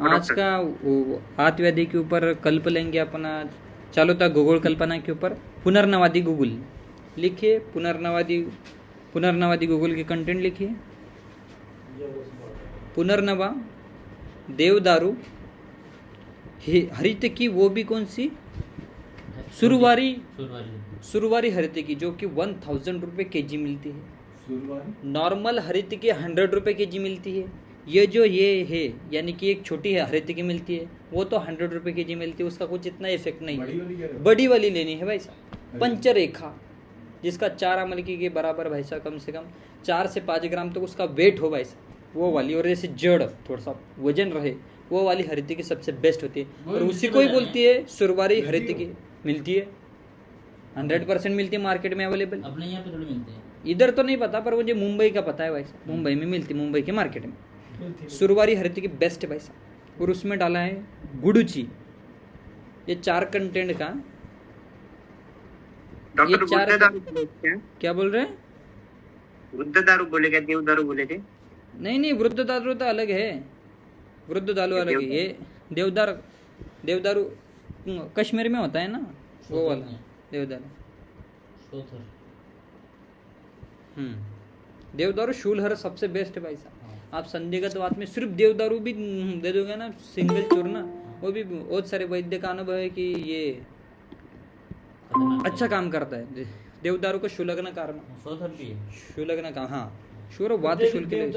आज का आत्मवादी के ऊपर कल्प लेंगे अपना। चलो था गूगल कल्पना के ऊपर पुनर्नवादी गूगल लिखिए। पुनर्नवादी गूगल के कंटेंट लिखिए। पुनर्नवा, देवदारू, हरित की वो भी कौन सी, सुरवारी हरित की, जो कि 1000 रुपये kg मिलती है। नॉर्मल हरित की 100 रुपये kg मिलती है। ये है यानी कि एक छोटी हरित की मिलती है, वो तो 100 रुपये kg मिलती है। उसका कुछ इतना इफेक्ट नहीं है। बड़ी वाली लेनी है भाई साहब, पंचरेखा, जिसका 4 अमलकी के बराबर भाई साहब, कम से कम 4 से 5 ग्राम तक उसका वेट हो भाई साहब, वो वाली। और जैसे जड़ थोड़ा सा वजन रहे, वो वाली हरित की सबसे बेस्ट होती है। और उसी को ही बोलती है सुरवारी हरित की। मिलती है 100% मिलती है मार्केट में अवेलेबल। अपने यहाँ पे थोड़ी मिलते हैं, इधर तो नहीं पता, पर मुझे मुंबई का पता है भाई साहब। मुंबई में मिलती, मुंबई के मार्केट में सुरवारी हरित की बेस्ट है भाई साहब। और उसमें डाला है गुड़ुची। ये 4 कंटेंट का, ये 4 क्या बोल रहे हैं? वृद्ध दारू बोले क्या, देव दारू बोले थे? नहीं, वृद्ध दारू तो अलग है। वृद्ध दारू अलग है। ये देवदारू कश्मीर में होता है ना, वो वाला देवदारू। देवदारू शूलहर सबसे बेस्ट है भाई साहब। आप संदिग्ध बात में सिर्फ देवदारू भी दे दोगे ना, सिंगल चूर्ण, वो भी बहुत सारे वैद्य का अनुभव है कि ये अच्छा काम करता है। देवदारू को शुलग्न कारण, शुलग्न का, हाँ शूर वात शूल के लिए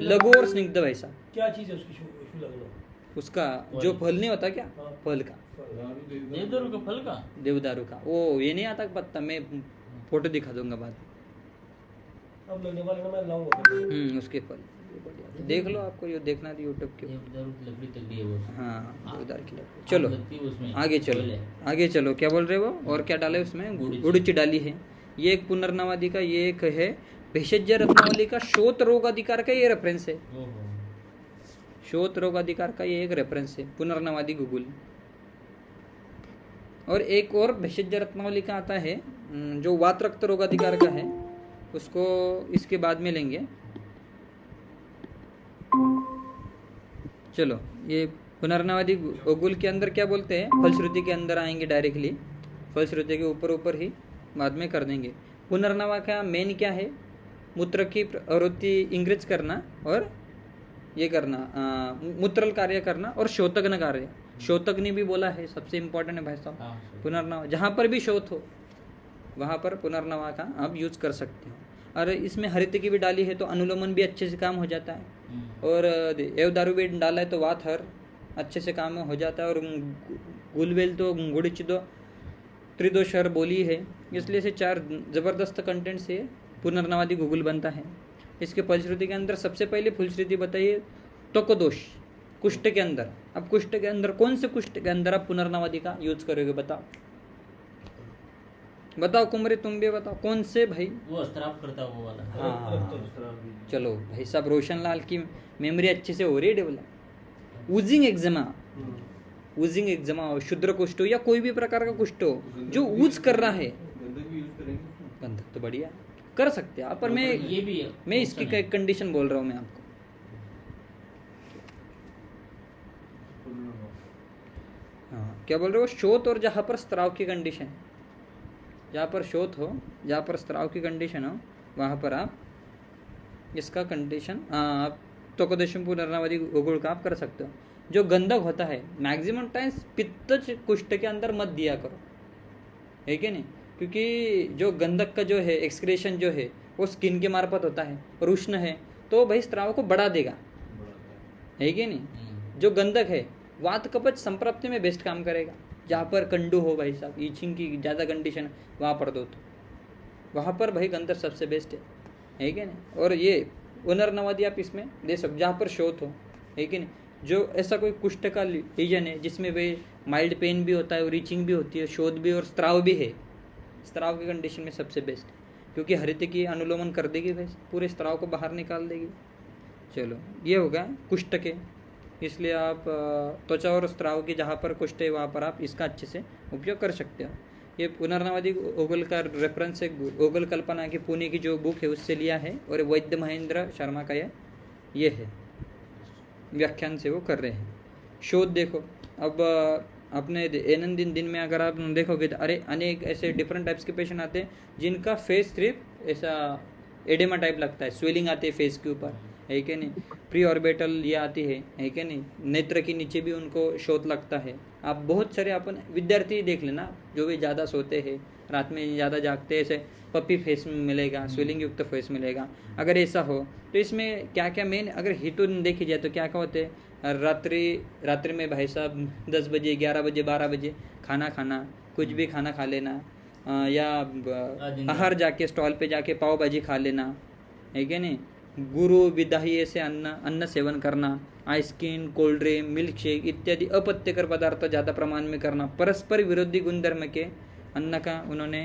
लघु और स्निग्ध भाई साहब। क्या चीज है उसकी शुलग्न? उसका जो फल नहीं होता क्या, फल का, देवदारू का फल का, देवदारू का वो ये नहीं आता पत्ता, मैं फोटो दिखा दूंगा बाद में। अब लगने वाले ना मैं लाऊंगा। उसके फल देख लो, आपको ये देखना है यूट्यूब के। देवदारू की लकड़ी तक दी है वो। हाँ, देवदार की लकड़ी। चलो आगे चलो, क्या बोल रहे हो? और क्या डाले उसमें? गुड़ची डाली है। ये एक पुनर्नवादी का, ये एक है भेषज रत्नावली का शोथ रोग अधिकार का, ये रेफरेंस है। शोथ रोग अधिकार का ये एक रेफरेंस है, पुनर्नवादी गूगल। और एक और भेषज रत्नावली का आता है जो वात रक्त रोग अधिकार का है, उसको इसके बाद में लेंगे। चलो, ये पुनर्नवादी गूगल के अंदर क्या बोलते हैं, फलश्रुति के अंदर आएंगे डायरेक्टली। फलश्रुति के ऊपर ही बाद में कर देंगे। पुनर्नवा का मेन क्या है? मूत्र की प्रवृत्ति इंग्रिज करना और ये करना, मूत्रल कार्य करना और शोतग्न कार्य। शोतग्नि भी बोला है, सबसे इम्पोर्टेंट है भाई साहब। पुनर्नवा जहाँ पर भी शोथ हो वहाँ पर पुनर्नवा का आप यूज कर सकते हो। और इसमें हरित की भी डाली है तो अनुलोमन भी अच्छे से काम हो जाता है। और देवदारू भी डाला है तो वात हर अच्छे से काम हो जाता है। और गुलबेल तो गुड़च दो त्रिदोषहर बोली है, इसलिए से 4 जबरदस्त कंटेंट से पुनर्नवादी गूगल बनता है। इसके फलश्रुति के अंदर सबसे पहले फलश्रुति बताइए त्वक दोष, कुष्ठ के अंदर। अब कुष्ठ के अंदर कौन से कुष्ठ के अंदर आप पुनर्नवादी का यूज करोगे? बताओ कुमरे, तुम भी बताओ कौन से भाई? वो स्त्राव करता वो वाला। हाँ, चलो भाई साहब, रोशन लाल की मेमोरी अच्छे से हो रही है डेवलप। ऊजिंग एग्जामा हो, शुद्र कुष्ठ हो या कोई भी प्रकार का कुष्ठ हो जो ऊज कर रहा है, गंधक तो बढ़िया कर सकते हैं आप। पर मैं इसकी कंडीशन बोल रहा हूँ मैं आपको। हाँ, क्या बोल रहे हो? शोथ और जहाँ पर स्त्राव की कंडीशन, जहाँ पर शोथ हो, जहाँ पर स्त्राव की कंडीशन हो, वहाँ पर आप इसका कंडीशन आप त्वकोदशम पुनर्नवादी गूगल का आप कर सकते हो। जो गंधक होता है मैक्सिमम टाइम्स पित्तज कुष्ठ के अंदर मत दिया करो, है कि नहीं? क्योंकि जो गंधक का जो है एक्सक्रेशन जो है वो स्किन के मार्फत होता है और उष्ण है तो भाई स्त्राव को बढ़ा देगा, है कि नहीं? जो गंधक है वात कपच संप्राप्ति में बेस्ट काम करेगा। जहाँ पर कंडू हो भाई साहब, ईचिंग की ज़्यादा कंडीशन वहाँ पर दो, तो वहाँ पर भाई गंधक सबसे बेस्ट है कि नहीं? और ये पुनर्नवादी आप इसमें दे सकते जहाँ पर शोथ हो, है कि नहीं? जो ऐसा कोई कुष्ठ का लीजन है जिसमें भाई माइल्ड पेन भी होता है और रीचिंग भी होती है, शोथ भी और स्त्राव भी है, स्त्राव की कंडीशन में सबसे बेस्ट, क्योंकि हरित की अनुलोमन कर देगी भाई, पूरे स्त्राव को बाहर निकाल देगी। चलो, ये होगा कुष्ठ के, इसलिए आप त्वचा और स्त्राव की जहाँ पर कुष्ठ है वहाँ पर आप इसका अच्छे से उपयोग कर सकते हो। ये पुनर्नवादी गूगल का रेफरेंस है, गूगल कल्पना की पुणे की जो बुक है उससे लिया है, और वैद्य महेंद्र शर्मा का ये है व्याख्यान से वो कर रहे हैं। शोध देखो। अब अपने दैनंदिन दिन में अगर आप देखोगे तो अरे अनेक ऐसे डिफरेंट टाइप्स के पेशेंट आते हैं जिनका फेस सिर्फ ऐसा एडेमा टाइप लगता है, स्वेलिंग आती है फेस के ऊपर, है कि नहीं, प्री ऑर्बिटल ये आती है कि नहीं, नेत्र के नीचे भी उनको शोथ लगता है। आप बहुत सारे अपन विद्यार्थी देख लेना जो भी ज़्यादा सोते हैं, रात में ज़्यादा जागते हैं, ऐसे पपी फेस मिलेगा, स्वेलिंग युक्त फेस मिलेगा। अगर ऐसा हो तो इसमें क्या क्या मेन अगर हेतु देखी जाए तो क्या क्या होते हैं, रात्रि में भाई साहब 10 बजे 11 बजे 12 बजे खाना खाना, कुछ भी खाना खा लेना, या बाहर जाके स्टॉल पे जाके पाव भाजी खा लेना, है कि नहीं, गुरु विदाही ऐसे अन्न सेवन करना, ice cream, cold drink, milk shake इत्यादि अपत्यकर पदार्थ ज़्यादा प्रमाण में करना, परस्पर विरोधी गुणधर्म के अन्न का उन्होंने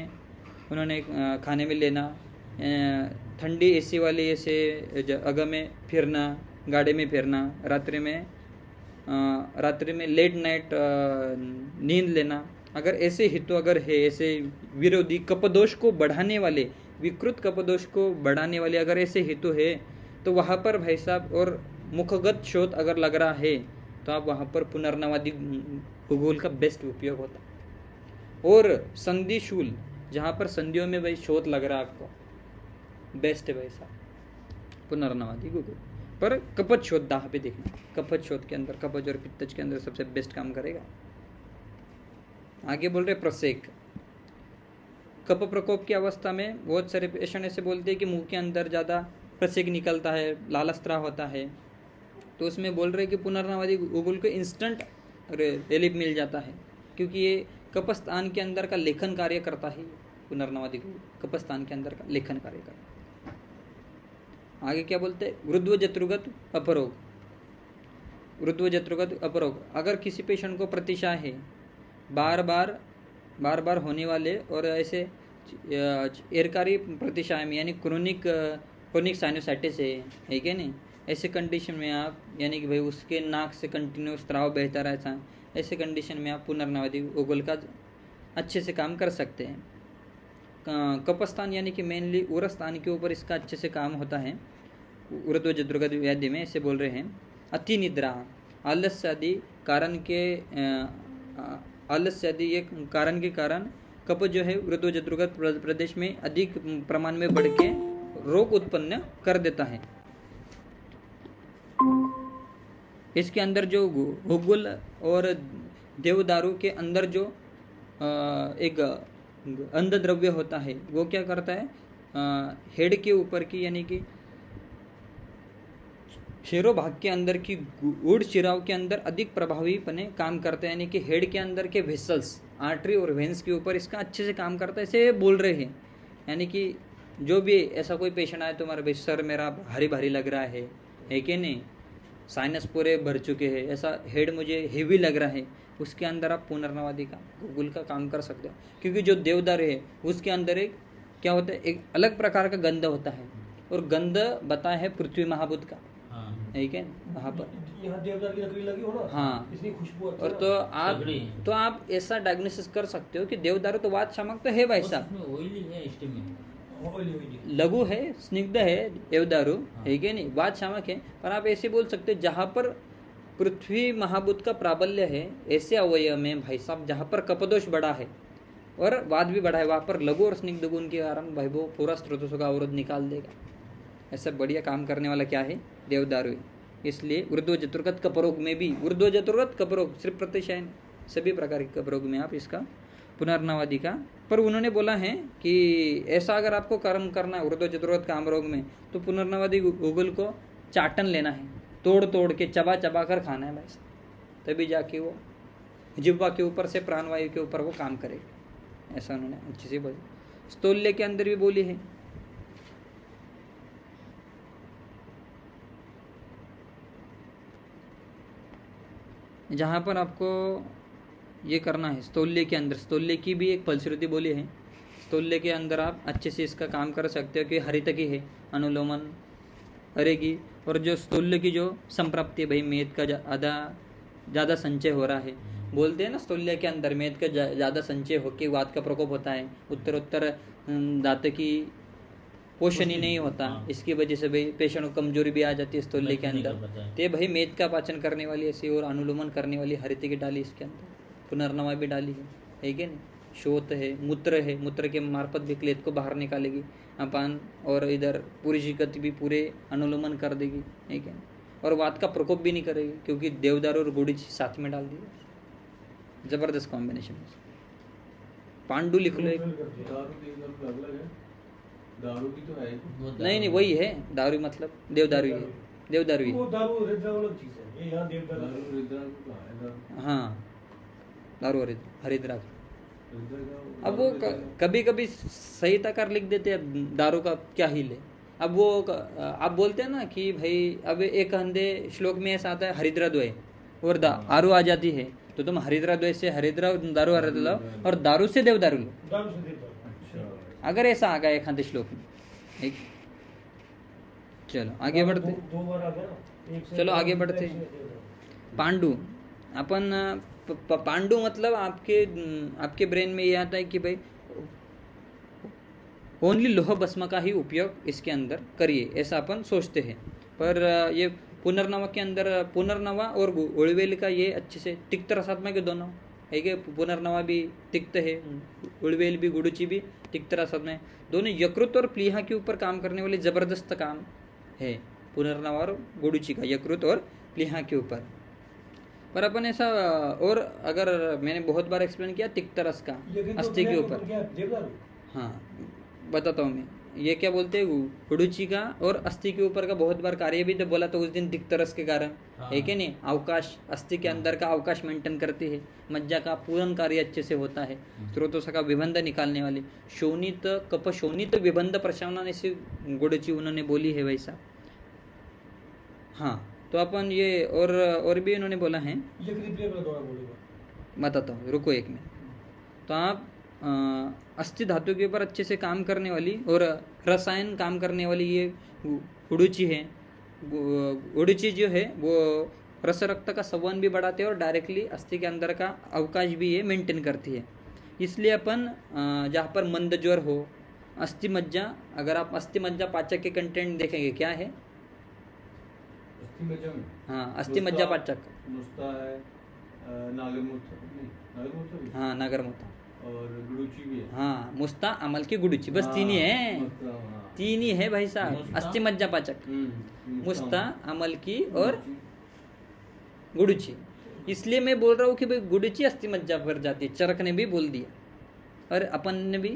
खाने में लेना, ठंडी एसी वाली ऐसे जगह में फिरना, गाड़ी में फिरना, रात्रि में लेट नाइट नींद लेना। अगर ऐसे हेतु अगर है, ऐसे विरोधी कपदोष को बढ़ाने वाले, विकृत कपदोष को बढ़ाने वाले अगर ऐसे हेतु है तो वहाँ पर भाई साहब, और मुखगत शोथ अगर लग रहा है तो आप वहाँ पर पुनर्नवादी भूगोल का बेस्ट उपयोग होता है। और संधि शूल, जहाँ पर संधियों में भाई शोथ लग रहा है आपको, बेस्ट है भाई साहब पुनर्नवादी भूगोल। पर कपच शोथ दाह पे देखना, कपच शोथ के अंदर, कपच और पित्तज के अंदर सबसे बेस्ट काम करेगा। आगे बोल रहे प्रसेक। कप प्रकोप की अवस्था में बहुत सारे पेशेंट ऐसे बोलते हैं कि मुंह के अंदर ज़्यादा प्रसेक निकलता है, लालस्त्राव होता है, तो उसमें बोल रहे हैं कि पुनर्नवादी भूगोल को इंस्टेंट रिलीफ मिल जाता है, क्योंकि ये कपस्थान के अंदर का लेखन कार्य करता है। पुनर्नवादी कपस्थान के अंदर का लेखन कार्य करता है। आगे क्या बोलते हैं, वृद्ध जत्रुगत अपरोग। वृद्ध जत्रुगत अपरोग, अगर किसी पेशेंट को प्रतिशा है, बार बार होने वाले और ऐसे एरकारी प्रतिशाय में, यानी क्रोनिक साइनोसाइटिस है कि नहीं, ऐसे कंडीशन में आप, यानी कि भाई उसके नाक से कंटिन्यूस स्राव बहता रहता है, ऐसे कंडीशन में आप पुनर्नवादी भूगोल का अच्छे से काम कर सकते हैं। कपस्थान यानी कि मेनली उरस्थान के ऊपर इसका अच्छे से काम होता है। उर्ध्व जत्रुगत व्याधि में ऐसे बोल रहे हैं, अति निद्रा, आलस्य आदि कारण के आलस्य आदि ये कारण के कारण कप जो है उर्ध्व जत्रुगत प्रदेश में अधिक प्रमाण में बढ़ के रोग उत्पन्न कर देता है। इसके अंदर जो हुगुल और देवदारू के अंदर जो एक अंध द्रव्य होता है, वो क्या करता है, हेड के ऊपर की, यानी कि शेरो भाग के अंदर की गुड़ शिराव के अंदर अधिक प्रभावीपने काम करता है, यानी कि हेड के अंदर के वेसल्स, आर्टरी और वेंस के ऊपर इसका अच्छे से काम करता है, ऐसे बोल रहे हैं। यानी कि जो भी ऐसा कोई पेशेंट आए, तुम्हारा भाई सर मेरा भारी भारी लग रहा है कि नहीं, साइनस पूरे भर चुके हैं, ऐसा हेड मुझे हेवी लग रहा है, उसके अंदर आप पुनर्नवादी का भूगोल का काम कर सकते हो। क्योंकि जो देवदार है उसके अंदर एक क्या होता है, एक अलग प्रकार का गंध होता है, और गंध बताया है पृथ्वी महाभूत का, है क्या, वहाँ पर यहाँ देवदार की लकड़ी लगी हो ना, हाँ, इसकी खुशबू अच्छी और तो आप ऐसा डायग्नोसिस कर सकते हो कि देवदारू तो वात शामक तो है भाई साहब, ऑयली है, स्टेमिक लघु है, स्निग्ध है देवदारू, है कि नहीं, वात शामक है। पर आप ऐसे बोल सकते हो जहाँ पर पृथ्वी महाभूत का प्राबल्य है, ऐसे अवयव में भाई साहब जहाँ पर कपदोष बढ़ा है और वाद भी बढ़ा है, वहाँ पर लघु और स्निग्ध गुण के कारण भाई वो पूरा स्रोतों का अवरोध निकाल देगा। ऐसा बढ़िया काम करने वाला क्या है, देवदारू है। इसलिए उर्ध्व जत्रुगत कपरोग में भी, उर्ध्व जत्रुगत कपरोग सिर्फ प्रतिशयन, सभी प्रकार के कपरोग में आप इसका पुनर्नवादी का, पर उन्होंने बोला है कि ऐसा अगर आपको कर्म करना है उर्ध्व जत्रुगत काम रोग में, तो पुनर्नवादी भूगोल को चाटन लेना है, तोड़ के चबा कर खाना है भाई, तभी जाके वो जिह्वा के ऊपर से प्राणवायु के ऊपर वो काम करेगा। ऐसा उन्होंने अच्छी सी बोली। स्थौल्य के अंदर भी बोली है, जहाँ पर आपको ये करना है स्थौल्य के अंदर, स्थौल्य की भी एक फलश्रुति बोली है, स्थौल्य के अंदर आप अच्छे से इसका काम कर सकते हो कि हरितकी है, अनुलोमन करेगी, और जो स्थौल्य की जो संप्राप्ति है भाई, मेद का ज़्यादा संचय हो रहा है, बोलते हैं ना स्थौल्य के अंदर मेद का ज़्यादा संचय होकर वात का प्रकोप होता है, उत्तरोत्तर दांत की पोषण ही नहीं होता, हाँ। इसकी वजह से भाई पेशेंट को कमजोरी भी आ जाती है स्थूल्य के नहीं कर अंदर। पाता है। तो ये भाई मेद का पाचन करने वाली ऐसी और अनुलोमन करने वाली हरितिकी डाली इसके अंदर, पुनर्नवा भी डाली है कि नहीं, शोथ है, मूत्र है, मूत्र के मार्फत भी क्लेद को बाहर निकालेगी अपान, और इधर पूरी शिकत भी पूरे अनुलोमन कर देगी, है कि नहीं, और वात का प्रकोप भी नहीं करेगी क्योंकि देवदारू और गुड़ी साथ में डाल दी। जबरदस्त कॉम्बिनेशन। पांडु लिख लो एक। फिल कर दिया। दारू देवदारू अलग है, दारू भी तो है। वो नहीं नहीं वही है दारू, मतलब देवदारू ही है, देवदारू ही वो है। दारू रिद्रा अलग चीज है, ये यहाँ देवदारू दारू रिद्रा को कहा है, दारू हाँ दारू हरिद्रा। रिद्रा का अब वो कभी कभी सहीता कर लिख देते हैं, दारू का क्या ही ले। अब वो आप बोलते हैं ना कि भाई अब एक अंधे श्लोक में ऐसा आता है हरिद्रा द्वय और दारू आ जाती है, तो तुम हरिद्रा द्वय से हरिद्रा दारू हरिद्रा लो और दारू से देवदारू लो, दारू से देवदारू। अच्छा अगर ऐसा आ गया एक अंधे श्लोक में। ठीक, चलो आगे बढ़ते। दो बार आ गया ना, एक से चलो आगे दारू, बढ़ते एक हैं। से देवदारू। पांडु, अपन पांडु मतलब आपके ब्रेन में ये आता है कि भाई ओनली लोह भस्म का ही उपयोग इसके अंदर करिए, ऐसा अपन सोचते हैं। पर ये पुनर्नवा के अंदर पुनर्नवा और उड़वेल का ये अच्छे से तिक्त रसात्मक है दोनों, है कि पुनर्नवा भी तिक्त है, उड़वेल भी गुड़ुची भी तिक्त रसात्मक है, दोनों यकृत और प्लीहा के ऊपर काम करने वाले जबरदस्त काम है पुनर्नवा और गुड़ुची का, यकृत और प्लीहा के ऊपर। पर अपन ऐसा, और अगर मैंने बहुत बार एक्सप्लेन किया तिक्त रस का लेकिन तो अस्थि के ब्रेन ऊपर, क्या देवदारू? हाँ बताता हूँ मैं, ये क्या बोलते हैं गुड़ुची का और अस्थि के ऊपर का बहुत बार कार्य भी तो बोला, तो उस दिन तिक्त रस के कारण हाँ। है कि नहीं, अवकाश अस्थि के अंदर का अवकाश मेंटेन करती है, मज्जा का पूर्ण कार्य अच्छे से होता है, स्रोतों का विबंध निकालने वाली शोणित कप शोणित विबंध प्रशावना ऐसी गुड़ुची उन्होंने बोली है वैसा। हाँ तो अपन ये और भी इन्होंने बोला है, ये रिप्ले पर दोबारा बोलेगा। बताता हूँ रुको एक मिनट। तो आप अस्थि धातु के ऊपर अच्छे से काम करने वाली और रसायन काम करने वाली ये गुड़ुची है। गुड़ुची जो है वो रस रक्त का संवहन भी बढ़ाते हैं और डायरेक्टली अस्थि के अंदर का अवकाश भी ये मेंटेन करती है। इसलिए अपन जहाँ पर मंद ज्वर हो, अस्थि मज्जा, अगर आप अस्थि मज्जा पाचक के कंटेंट देखेंगे क्या है, अस्थि मज्जा में हाँ अस्थि मज्जा पाचक, नुस्ता है, नागरमूत्र नहीं, नागरमूत्र भी हाँ नागरमूत्र, और गुड़ुची भी है। हाँ मुस्ता अमल की गुड़ुची, बस तीन ही है, मुस्ता, हाँ। तीन ही है भाई साहब, मुस्ता? अस्थि मज्जा पाचक, मुस्ता, मुस्ता अमल की और गुड़ुची। गुड़ुची। इसलिए मैं बोल रहा हूँ कि भाई गुड़ुची अस्थि मज्जा पर जाती है, चरक ने भी बोल दिया और अपन ने भी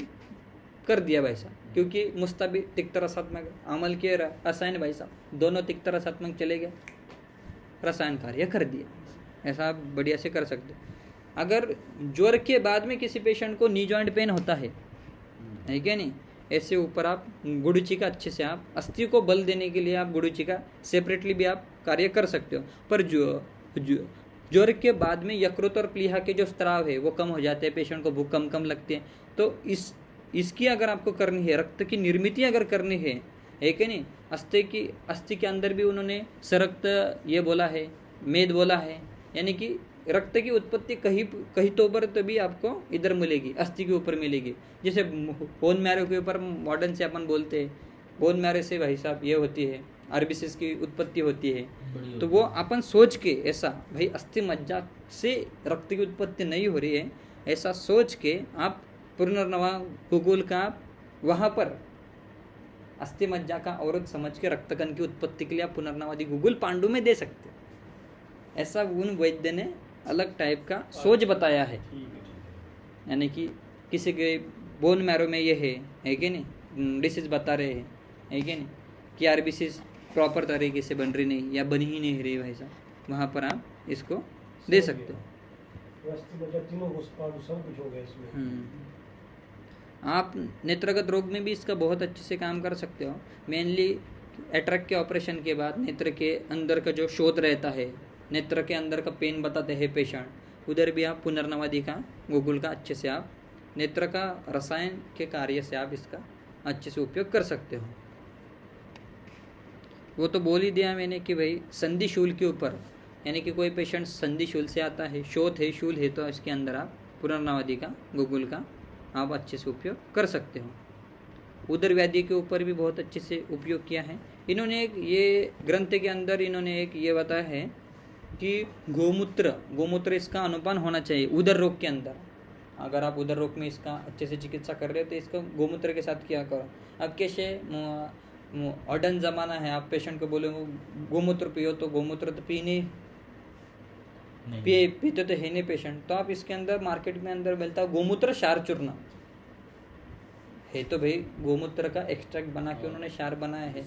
कर दिया भाई साहब, क्योंकि मुस्ता भी तिक्त रसात्मक, अमल के रसायन भाई साहब दोनों तिक्त रसात्मक चले गए, रसायन कार्य कर दिया। ऐसा आप बढ़िया से कर सकते हो। अगर ज्वर के बाद में किसी पेशेंट को नी जॉइंट पेन होता है क्या नहीं, ऐसे ऊपर आप गुड़ुची का अच्छे से आप अस्थि को बल देने के लिए आप गुड़ुची का सेपरेटली भी आप कार्य कर सकते हो। पर ज्वर के बाद में यकृत और प्लीहा के जो स्त्राव है वो कम हो जाते हैं, पेशेंट को भूख कम लगती है, तो इसकी अगर आपको करनी है, रक्त की निर्मित अगर करनी है कि नहीं, अस्थि के अंदर भी उन्होंने सरक्त ये बोला है, मेद बोला है, यानी कि रक्त की उत्पत्ति कहीं तो पर तभी आपको इधर मिलेगी, अस्थि के ऊपर मिलेगी। जैसे बोन मैरो के ऊपर मॉडर्न से अपन बोलते हैं, बोन मैरो से भाई साहब ये होती है आरबीसीज की उत्पत्ति होती है, तो वो अपन सोच के ऐसा भाई अस्थि मज्जा से रक्त की उत्पत्ति नहीं हो रही है, ऐसा सोच के आप पुनर्नवा गुगुल का वहाँ पर अस्थि मज्जा का औरत समझ के रक्तकण की उत्पत्ति के लिए आप पुनर्नवादी गुगुल पांडु में दे सकते हो। ऐसा उन वैद्य ने अलग टाइप का सोच बताया है, यानी कि किसी के बोन मैरो में ये है कि नहीं, डिसीज बता रहे हैं है कि नहीं, कि आरबीसीज प्रॉपर तरीके से बन रही नहीं या बनी ही नहीं रही भाई साहब, वहाँ पर आप इसको दे सकते हो। अस्थि मज्जा तीनों पांडु सब कुछ हो गया इसमें। आप नेत्रगत रोग में भी इसका बहुत अच्छे से काम कर सकते हो। मेनली एट्रैक के ऑपरेशन के बाद नेत्र के अंदर का जो शोध रहता है, नेत्र के अंदर का पेन बताते हैं पेशेंट, उधर भी आप पुनर्नवादी का गुगुल का अच्छे से आप नेत्र का रसायन के कार्य से आप इसका अच्छे से उपयोग कर सकते हो। वो तो बोल ही दिया मैंने कि भाई संधि शूल के ऊपर, यानी कि कोई पेशेंट संधि शूल से आता है, शोथ है, शूल है, तो इसके अंदर आप पुनर्नवादी का गुगुल का आप अच्छे से उपयोग कर सकते हो। उदर व्याधि के ऊपर भी बहुत अच्छे से उपयोग किया है। इन्होंने एक ये ग्रंथ के अंदर इन्होंने एक ये बताया है कि गोमूत्र इसका अनुपान होना चाहिए उदर रोग के अंदर। अगर आप उदर रोग में इसका अच्छे से चिकित्सा कर रहे हो तो इसका गोमूत्र के साथ किया करो। अब कैसे मॉडर्न ज़माना है, आप पेशेंट को बोलोगे गोमूत्र पियो तो गोमूत्र तो पीते तो है नहीं पेशेंट। तो आप इसके अंदर मार्केट में अंदर मिलता है गोमूत्र क्षार चूर्ण है, तो भाई गोमूत्र का एक्सट्रैक्ट बना के उन्होंने क्षार बनाया है।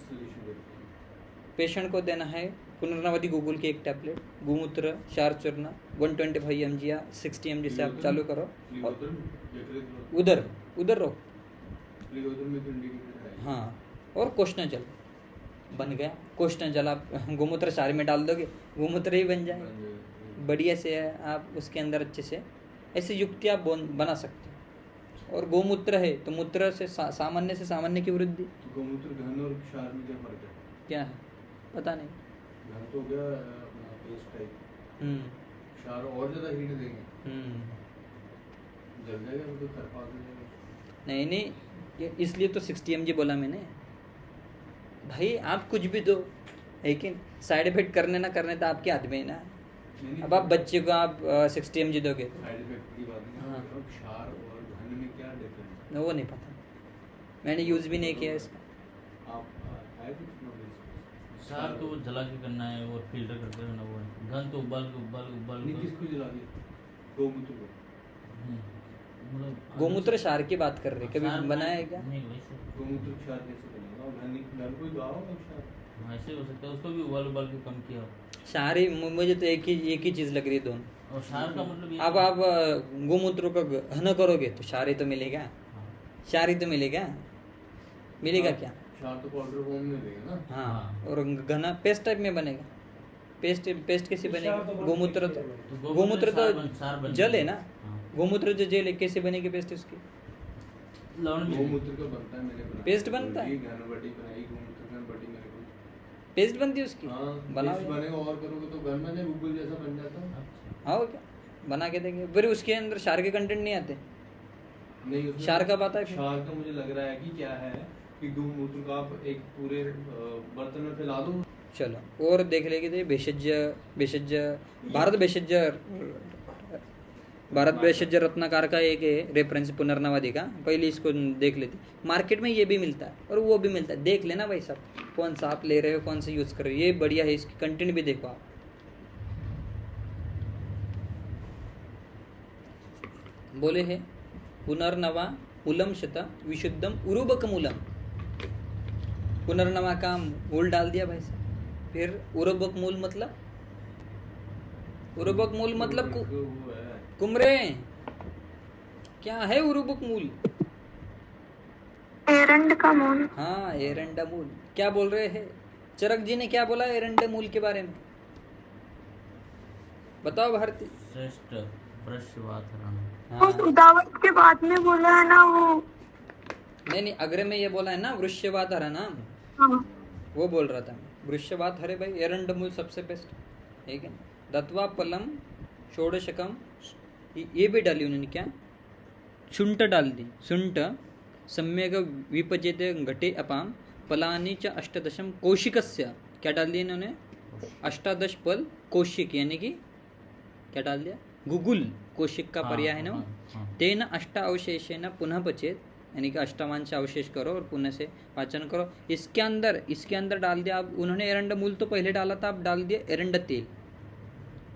पेशेंट को देना है पुनर्नवादी गूगल की एक टैबलेट गोमूत्र क्षार चूर्ण 125 mg या 60 mg से आप चालू करो। और उदर रोग, हाँ, और कोष्ण जल बन गया। कोष्ण जल आप गोमूत्र क्षार में डाल दोगे, गोमूत्र ही बन जाएगा। बढ़िया से आप उसके अंदर अच्छे से ऐसी युक्ति आप बना सकते हो। और गोमूत्र है तो मूत्र से सामान्य की वृद्धि। गोमूत्र घन और क्षार में क्या फर्क है? क्या है पता नहीं। घन तो हो गया अपना पेस्ट टाइप, क्षार और ज्यादा हीट देंगे, जल जाएगा तो खरपात हो जाएगा। नहीं, ये इसलिए तो 60 mg बोला मैंने। भाई आप कुछ भी दो, लेकिन साइड इफेक्ट करने ना करने तो आपके हाथ में ही ना। अब आप बच्चे को आप 60 mg दोगे तो साइड इफेक्ट की बात नहीं। हाँ। क्षार और घन में क्या डिफरेंस है? वो नहीं पता, मैंने यूज़ भी नहीं किया इसका। आप है कुछ नॉलेज? क्षार तो वो जला के करना है और फिल्टर करके करना वो है। घन तो उबाल नहीं, के किसको जला दिया? गोमूत्र को। मतलब गोमूत्र क्षार की बात कर रहे, कभी क्षार बनाया है क्या? नहीं वैसे गोमूत्र क्षार कैसे बनेगा? और घन को दबाओ ना क्षार। ऐसे हो सकता है, उसको भी उबाल के कम किया हो। क्षार ही मुझे तो एक ही चीज़ लग रही है दोनों। और क्षार का मतलब ये अब आप गोमूत्र का घन करोगे तो क्षार ही तो मिलेगा, क्षार ही तो मिलेगा क्या? क्षार तो पाउडर फॉर्म में देगा ना। हाँ, और घना पेस्ट टाइप में बनेगा। पेस्ट कैसे बनेगा? गोमूत्र तो जल है ना, गोमूत्र जो जेल है कैसे बनेगी पेस्ट उसकी? गोमूत्र का बनता है मेरे को। पेस्ट बनता है? घन बटी बनाई गोमूत्र घन बटी मेरे को। पेस्ट बनती है उसकी? हाँ, बनाओ पेस्ट बनेगा और करोगे तो घन बने गूगल जैसा बन जाता है। हाँ, क्या बना के देंगे। फिर उसके अंदर क्षार के कंटेंट नहीं आते। नहीं, उसमें क्षार का बात है। क्षार का मुझे लग रहा है कि क्या है कि गोमूत्र का आप एक पूरे बर्तन में फैला दो। चलो और देख लेंगे तो भेषज भारत भेषज रत्नाकर का एक रेफरेंस पुनर्नवादी का, पहले इसको देख लेते। मार्केट में ये भी मिलता है और वो भी मिलता है, देख लेना भाई साहब कौन सा आप ले रहे हो, कौन सा यूज कर रहे हो। ये बढ़िया है, इसकी कंटेंट भी देखो आप। बोले है पुनर्नवा मूलम शत विशुद्धम उरुबक मूलम। पुनर्नवा का मूल डाल दिया भाई साहब। फिर उरुबक मूल मतलब कुमरे। क्या है उरुबक मूल? एरंड का मूल। हाँ, एरंडा मूल। क्या बोल रहे हैं चरक जी ने, क्या बोला एरंडा मूल के बारे में? बताओ भारती। श्रेष्ठ वृक्षवातरण। हाँ, दावत के बाद में बोला है ना वो। नहीं, अग्र में ये बोला है ना वृक्षवात हरा नाम। हाँ। वो बोल रहा था वृक्षवात हरे भाई। एरंड मूल सबसे बेस्ट, ठीक है। दत्वा पलम षोडशकम, ये भी डाली उन्होंने। क्या? शुंठ डाल दी। शुंठ सम्यक विपजेते घटे अपाम पलानी च अष्टादशम कौशिकस्य। क्या डाल दिया इन्होंने? 18 पल कौशिक, यानी कि क्या डाल दिया? गुगुल कौशिक का पर्याय है ना। तेन अष्टावशेषेन पुनः पचेत, यानी कि अष्टावांश अवशेष करो और पुनः से पाचन करो। इसके अंदर डाल दिया आप उन्होंने एरंड मूल तो पहले डाला था, आप डाल दिया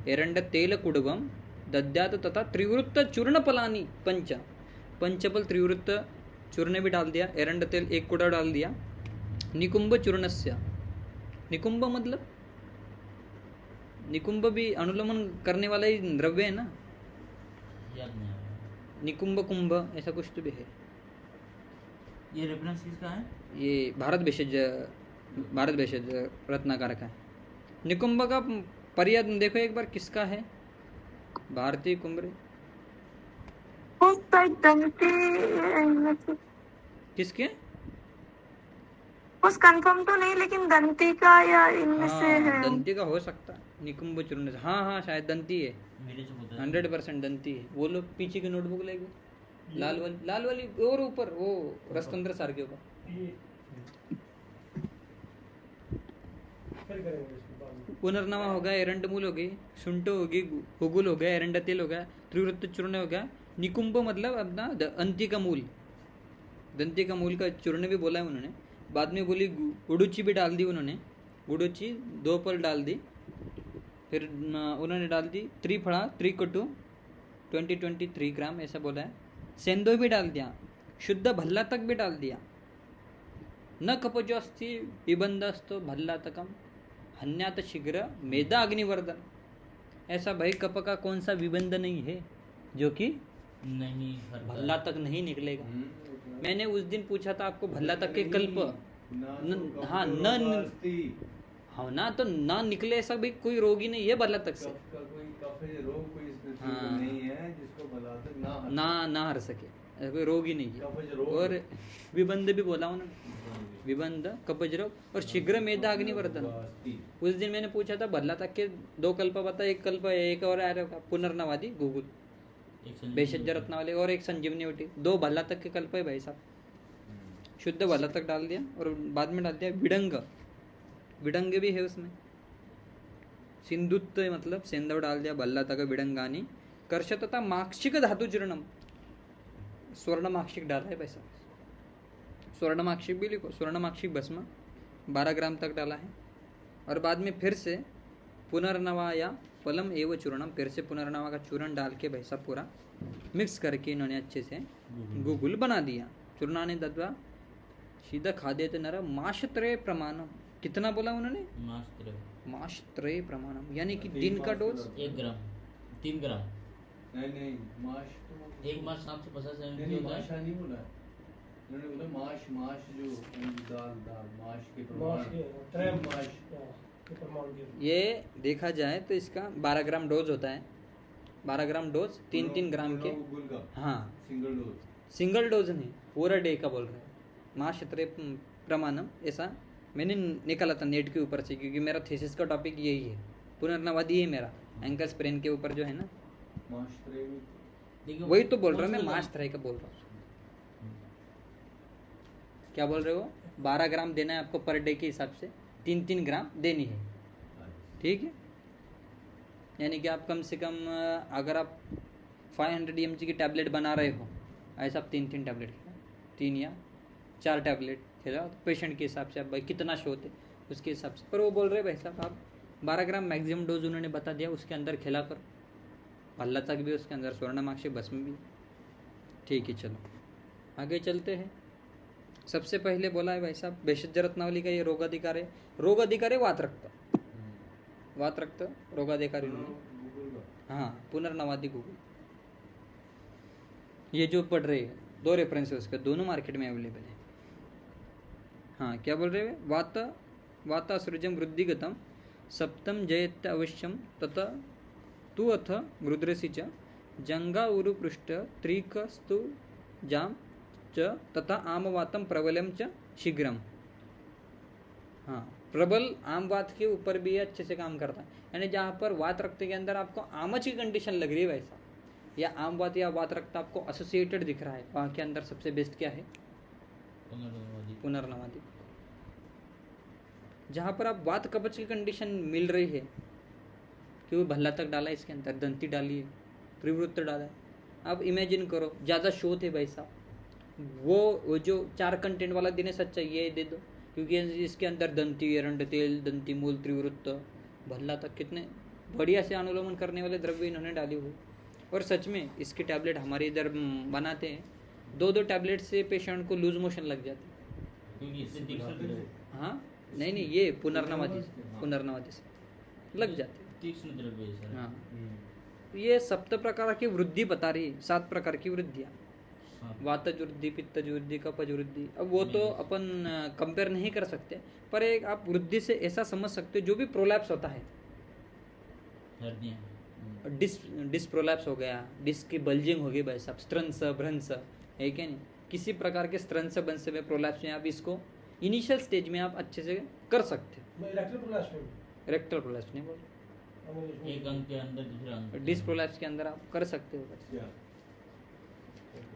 एरंड तेल कुडवम दद्यात तथा त्रिवृत्त चूर्ण पलानी पंचपल त्रिवृत्त चूर्ण भी डाल दिया। एरंड तेल 1 कुड़ा डाल दिया। निकुंभ चूर्णस्य, निकुंभ मतलब निकुंभ भी अनुलोमन करने वाला ही द्रव्य है ना। याद नहीं आ रहा। निकुंभ कुंभ ऐसा कुछ तो भी है। ये रेफरेंस किसका है? ये भारत भेषज रत्नाकर का है। निकुंभ का पर्याय देखो एक बार किसका है? भारतीय कुंभरे। किसके? उस कंफर्म तो नहीं, लेकिन दंती का या इनमें से है। दंती का हो सकता है। निकुंभ चूर्ण, हाँ शायद दंती है। 100% दंती है। वो लोग पीछे की नोटबुक लेके लाल वाली और ऊपर वो रसतंत्र सार के ऊपर फिर करेंगे इसको बाद में। पुनर्नवा हो गया, एरंडमूल हो गई, शुंठो होगी, हुगुल हो गया, एरंडतेल हो गया, त्रिवृत्त चूर्ण हो गया, निकुंभ मतलब अपना अंति का मूल, दंती का मूल का चूर्ण भी बोला है उन्होंने। बाद में बोली गुड़ुची भी डाल दी उन्होंने, गुड़ुची 2 पल डाल दी। फिर उन्होंने डाल दी त्रिफड़ा त्रिकटु 20-23 ग्राम ऐसा बोला है। सेंदो भी डाल दिया, शुद्ध भल्ला तक भी डाल दिया। न कपजो अस्ति विबंधस्तो भल्लातकम हन्यात शीघ्र मेदा अग्निवर्धन। ऐसा भाई कप का कौन सा विबंध नहीं है जो कि नहीं भल्ला तक नहीं निकलेगा। मैंने उस दिन पूछा था आपको भल्ला तक के कल्प हाँ हाँ ना तो ना निकले ऐसा भी कोई रोग ही नहीं है भल्ला तक से, हाँ नहीं है जिसको भला तक ना हर सके, ऐसा कोई रोग ही नहीं है। और विबंध भी बोला उन्होंने, विबंध कपज रोग और शीघ्र मेधा अग्निवर्धन। उस दिन मैंने पूछा था भल्ला तक के 2 कल्प बता, एक कल्प एक और आ रहा पुनर्नवादी गुगुल बेशज रत्ना वाले और एक संजीवनी उठी, 2 भल्ला तक के कल्प है भाई साहब। शुद्ध भल्ला तक डाल दिया और बाद में डाल दिया विडंग, विडंग भी है उसमें, सिंधुत्व मतलब सेंधव डाल दिया, भल्ला तक विडंगानी कर्ष तथा माक्षिक धातु चूर्णम, स्वर्ण माक्षिक डाला है भाई साहब, स्वर्ण माक्षिक भी लिखो, स्वर्ण माक्षिक भस्म 12 ग्राम तक डाला है। और बाद में फिर से पुनर्नवा या फलम एवं चूर्णम, फिर से पुनर्नवा का चूर्ण डाल के भाई साहब पूरा मिक्स करके इन्होंने अच्छे से गुगुल बना दिया। चूर्णाने दत्वा सीधा खाद्य नर माशत्रय प्रमाणम, कितना बोला उन्होंने? माशत्रय प्रमाणम, यानी कि दिन का डोज 1 ग्राम 3 ग्राम नहीं माश तो एक मास 750 नहीं होता माशा है। नहीं बोला, उन्होंने बोला माश जो दाल माश के माश प्रमाण के त्रय माश के प्रमाण के ये देखा जाए तो इसका 12 ग्राम डोज होता है, 12 ग्राम डोज 3-3 ग्राम के, गुल का हाँ सिंगल डोज नहीं पूरा डे का बोल रहे हैं। माशत्रय प्रमाणम ऐसा मैंने निकाला था नेट के ऊपर से, क्योंकि मेरा थीसिस का टॉपिक यही है, पुनर्नवादी है मेरा, एंकल स्प्रेन के ऊपर जो है ना, वही तो बोल रहा हूँ मैं, माशत्रय का बोल रहा हूँ। क्या बोल रहे हो? 12 ग्राम देना है आपको पर डे के हिसाब से, 3-3 ग्राम देनी है, ठीक है। यानी कि आप कम से कम अगर आप 500 mg की टैबलेट बना रहे हो, ऐसा आप 3-3 टैबलेट खिलाओ, 3 या 4 टैबलेट खिलाओ, पेशेंट के हिसाब से आप भाई कितना शोत है उसके हिसाब से। पर वो बोल रहे भाई साहब आप 12 ग्राम मैक्सिमम डोज उन्होंने बता दिया, उसके अंदर खिला कर भल्ला तक भी उसके अंदर, स्वर्णमाक्षी भस्म भी, ठीक है। चलो आगे चलते हैं। सबसे पहले बोला है भाई साहब भेषज रत्नावली का ये रोगाधिकार है, रोगाधिकार है वात रक्त रोगाधिकारी उन्होंने, हाँ पुनर्नवादी गूगल, ये जो पढ़ रहे हैं 2 रेफरेंस है उसके, दोनों मार्केट में अवेलेबल है। हाँ क्या बोल रहे हैं? वातासृजम वृद्धिगतम सप्तम जयत्य अवश्यम तथा तु अथ गृद्रसी च जंगा उरु पृष्ठ त्रिकस्तु जाम च तथा आमवातम प्रबलम च शीघ्रम। हाँ प्रबल आमवात के ऊपर भी अच्छे से काम करता है, यानी जहाँ पर वात रक्त के अंदर आपको आमच की कंडीशन लग रही है वैसा, या आमवात या वात रक्त आपको एसोसिएटेड दिख रहा है, वहाँ के अंदर सबसे बेस्ट क्या है? पुनर्नवादी। जहाँ पर आप वात कवच की कंडीशन मिल रही है, क्योंकि भल्ला तक डाला है इसके अंदर, दंती डाली है, त्रिवृत्त डाला है, आप इमेजिन करो ज़्यादा शोध है भाई साहब, वो जो 4 कंटेंट वाला दिन है सच्चा ये दे दो, क्योंकि इसके अंदर दंती एरंड तेल दंती मूल त्रिवृत्त भल्ला तक कितने बढ़िया से अनुलोमन करने वाले द्रव्य इन्होंने डाली हुई। और सच में इसकी टैबलेट हमारे इधर बनाते हैं, 2-2 टैबलेट से पेशेंट को लूज मोशन लग जाते हैं। हाँ नहीं ये पुनर्नवादी से लग जाते हैं। हाँ ये 7 प्रकार की वृद्धि बता रही है, 7 प्रकार की वृद्धियाँ, वातज वृद्धि, पित्तज वृद्धि, कफज वृद्धि। अब वो तो अपन कंपेयर नहीं कर सकते, पर एक आप वृद्धि से ऐसा समझ सकते हो जो भी प्रोलैप्स होता है, डिस्क प्रोलैप्स हो गया, डिस्क की बल्जिंग होगी भाई साहब, स्त्रंस भ्रंस है क्या नहीं, किसी प्रकार के स्त्रंस बंस में प्रोलैप्स में आप इसको इनिशियल स्टेज में आप अच्छे से कर सकते हो। रेक्टल प्रोलैप्स नहीं बोल, एक अंग के अंदर दूसरा अंग, डिस्क प्रोलैप्स के अंदर आप कर सकते हो।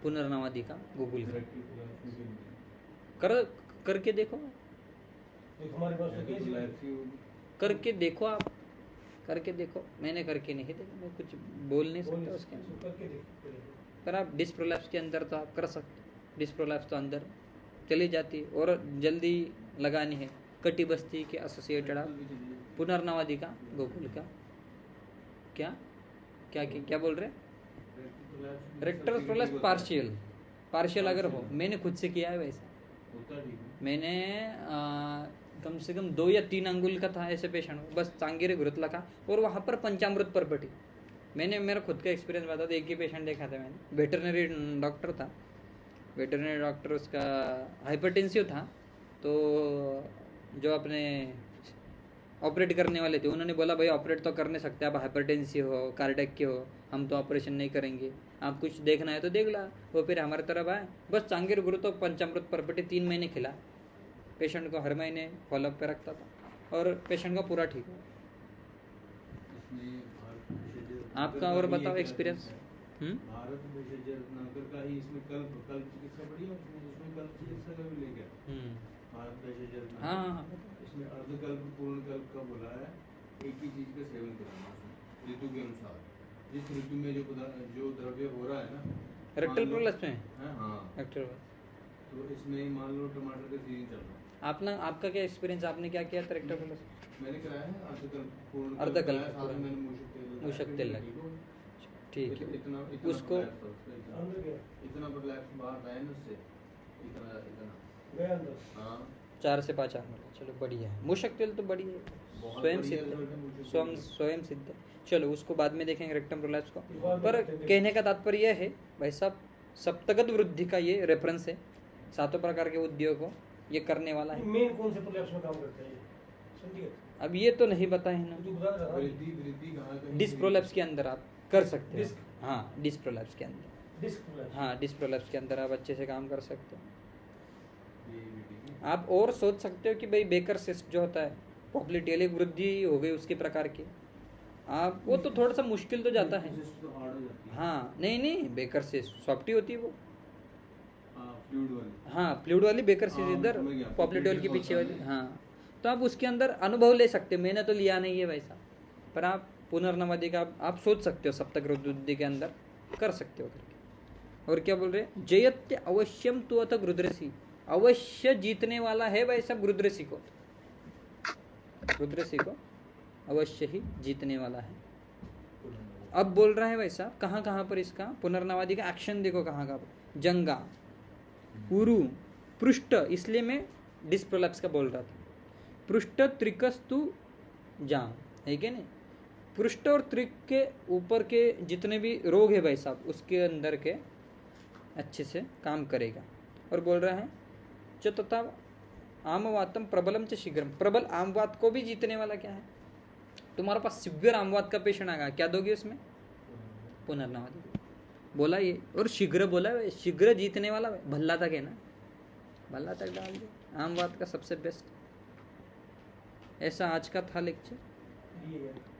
पुनर्नवादी का गूगल करके देखो, एक हमारे पास तो केस ही है। करके देखो आप, करके देखो। मैंने करके नहीं देखा, मैं कुछ बोल नहीं सकता उसके अंदर। करके देखो। पर आप डिस्क प्रोलैप्स के अंदर तो आप कर सकते, डिस्क प्रोलैप्स तो अंदर चली जाती है और जल्दी लगानी है। कटी बस्ती के एसोसिएटेड आप पुनर्नवादी का गोकुल का क्या क्या क्या, क्या बोल रहे हैं? रेक्टल प्रोलैप्स पार्शियल अगर हो, मैंने खुद से किया है वैसा। मैंने कम से कम 2 या 3 अंगुल का था ऐसे पेशेंट, बस चांगेरे घुरत लगा और वहाँ पर पंचामृत पर पटी। मैंने मेरा खुद का एक्सपीरियंस बता, एक ही पेशेंट देखा था मैंने, वेटरनरी डॉक्टर था, वेटरनरी डॉक्टर उसका हाइपरटेंसिव था। तो जो अपने ऑपरेट करने वाले थे उन्होंने बोला भाई ऑपरेट तो कर नहीं सकते, आप हाइपरटेंसिव हो, कार्डियक के हो, हम तो ऑपरेशन नहीं करेंगे, आप कुछ देखना है तो देख ला। वो फिर हमारी तरफ आए, बस चांगेर गुरु तो पंचामृत परपटी 3 महीने खिला। पेशेंट को हर महीने फॉलोअप पे रखता था और पेशेंट का पूरा ठीक हुआ। आपका और बताओ एक्सपीरियंस। भारत भेषजनगर का ही इसमें कल्प चिकित्सा बढ़िया, उसमें कल्प चिकित्सा का भी ले गया भारत भेषजनगर। हाँ, इसमें अर्धकल्प पूर्ण कल्प का बोला है, एक ही चीज का सेवन करना ऋतु के अनुसार, जिस ऋतु में जो द्रव्य हो रहा है ना रेक्टल प्रोलैप्स में। हाँ रेक्टल, तो इसमें मान लो टमाटर का सीजन चल रहा है। आपका क्या एक्सपीरियंस, आपने क्या किया था रेक्टल प्रोलैप्स? मैंने कराया है अर्धकल्प पूर्ण, अर्धकल्प साथ में मैंने मूषक तेल लगा। ठीक है, इतना उसको इतना रिलैक्स बाहर आया ना उससे, इतना गया अंदर। हाँ 4 से 5 आंगुल, चलो बढ़िया है। मूषक तेल तो बढ़िया है, स्वयं सिद्ध, स्वयं सिद्ध। चलो उसको बाद में देखेंगे रेक्टम प्रोलैप्स को। पर कहने का तात्पर्य यह है भाई साहब, सप्तगत वृद्धि का ये रेफरेंस है, 7 प्रकार के उद्योग को ये करने वाला है। मेन कौन से प्रोलैप्स में काम करता है ये? संदिग्ध। अब ये तो नहीं पता है ना, तू बता रहा है। वृद्धि कहाँ का? डिस्क प्रोलैप्स के अंदर आप कर सकते हो। हाँ, डिस्क प्रोलैप्स के अंदर, डिस्क प्रोलैप्स। हाँ डिस्क प्रोलैप्स के अंदर आप अच्छे से काम कर सकते हो। ये आप और सोच सकते हो कि भाई बेकर सिस्ट जो होता है, पॉपुलेटियली वृद्धि हो गई उसके प्रकार की, आप वो तो थोड़ा सा मुश्किल तो जाता है। तो हार्ड हो जाती है। हाँ नहीं बेकर सिस्ट सॉफ्टी होती है वो। फ्लूइड वाली। हाँ फ्लूइड वाली बेकर सिस्ट हाँ, इधर समझ गया। पॉपुलेटियल की होता पीछे है। वाली। हाँ तो आप उसके अंदर अनुभव ले सकते हो, मैंने तो लिया नहीं है वैसा, पर आप पुनर्नवादी का आप सोच सकते हो, सप्तक वृद्धि के अंदर कर सकते हो करके। और क्या बोल रहे हैं, जयत्य अवश्यम तु अथ गृध्रसी, अवश्य जीतने वाला है भाई सब रुद्रसी को, रुद्रसी को अवश्य ही जीतने वाला है। अब बोल रहा है भाई साहब कहाँ कहाँ पर इसका पुनर्नवादी का एक्शन देखो कहाँ कहाँ पर, जंगा, उरु, पृष्ठ, इसलिए मैं डिस्क प्रोलैप्स का बोल रहा था, पृष्ठ त्रिकस्तु जाम है क्या नहीं, पृष्ठ और त्रिक के ऊपर के जितने भी रोग है भाई साहब उसके अंदर के अच्छे से काम करेगा। और बोल रहा है जो तथा आमवातम प्रबलम च शीघ्रम, प्रबल आमवात को भी जीतने वाला क्या है, तुम्हारे पास सिवियर आमवात का पेशेंट आएगा, क्या दोगे उसमें, पुनर्नवादी बोला ये, और शीघ्र बोला है, शीघ्र जीतने वाला भल्ला तक है ना, भल्ला तक डाल दे, आमवात का सबसे बेस्ट। ऐसा आज का था लेक्चर।